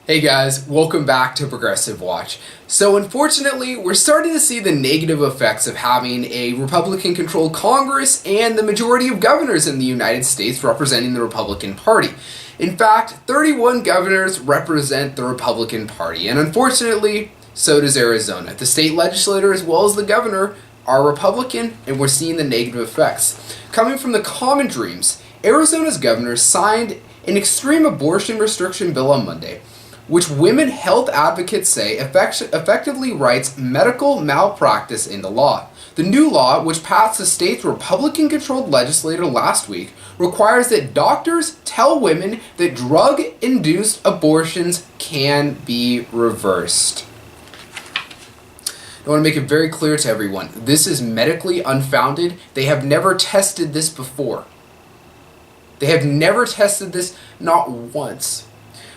Hey guys, welcome back to Progressive Watch. So unfortunately, we're starting to see the negative effects of having a Republican-controlled Congress and the majority of governors in the United States representing the Republican Party. In fact, 31 governors represent the Republican Party, and unfortunately, so does Arizona. The state legislator as well as the governor are Republican, and we're seeing the negative effects. Coming from the Common Dreams, Arizona's governor signed an extreme abortion restriction bill on Monday, which women health advocates say effectively writes medical malpractice into law. The new law, which passed the state's Republican-controlled legislature last week, requires that doctors tell women that drug-induced abortions can be reversed. I want to make it very clear to everyone, this is medically unfounded. They have never tested this before. They have never tested this, not once.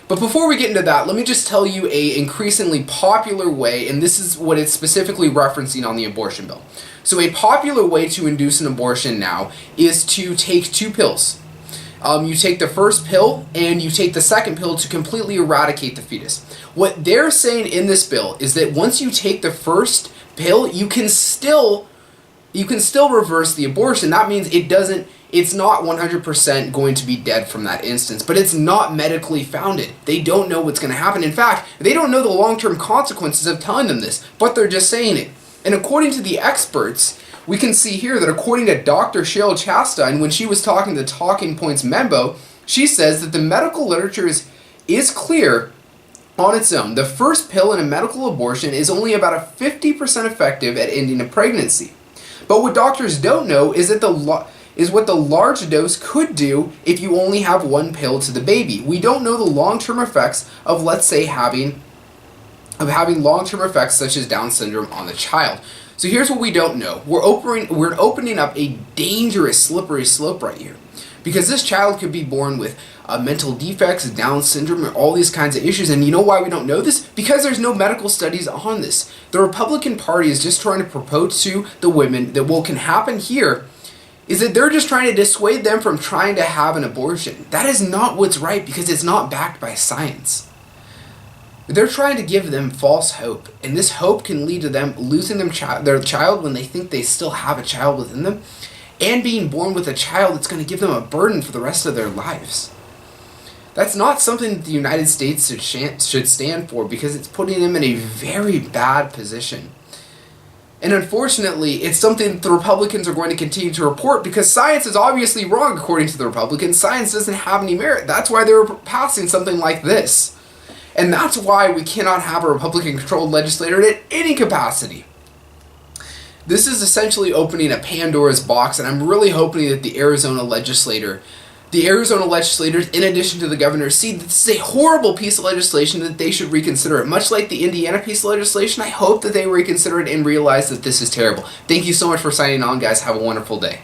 But before we get into that, let me just tell you a increasingly popular way, and this is what it's specifically referencing on the abortion bill. So a popular way to induce an abortion now is to take two pills. You take the first pill and you take the second pill to completely eradicate the fetus. What they're saying in this bill is that once you take the first pill, you can still reverse the abortion. That means it's not 100% going to be dead from that instance, but it's not medically founded. They don't know what's going to happen. In fact, they don't know the long-term consequences of telling them this, but they're just saying it. And according to the experts, we can see here that according to Dr. Cheryl Chastain, when she was talking to Talking Points Membo, she says that the medical literature is clear on its own. The first pill in a medical abortion is only about a 50% effective at ending a pregnancy. But what doctors don't know is what the large dose could do if you only have one pill to the baby. We don't know the long-term effects of, let's say, having long-term effects such as Down syndrome on the child. So here's what we don't know. We're opening up a dangerous, slippery slope right here. Because this child could be born with mental defects, Down syndrome, and all these kinds of issues. And you know why we don't know this? Because there's no medical studies on this. The Republican Party is just trying to propose to the women that what can happen here is that they're just trying to dissuade them from trying to have an abortion. That is not what's right because it's not backed by science. They're trying to give them false hope, and this hope can lead to them losing their child when they think they still have a child within them, and being born with a child that's going to give them a burden for the rest of their lives. That's not something that the United States should stand for because it's putting them in a very bad position. And unfortunately, it's something that the Republicans are going to continue to report because science is obviously wrong according to the Republicans. Science doesn't have any merit. That's why they're passing something like this. And that's why we cannot have a Republican-controlled legislature at any capacity. This is essentially opening a Pandora's box, and I'm really hoping that the Arizona legislators, in addition to the governor, see that this is a horrible piece of legislation that they should reconsider it. Much like the Indiana piece of legislation, I hope that they reconsider it and realize that this is terrible. Thank you so much for signing on, guys. Have a wonderful day.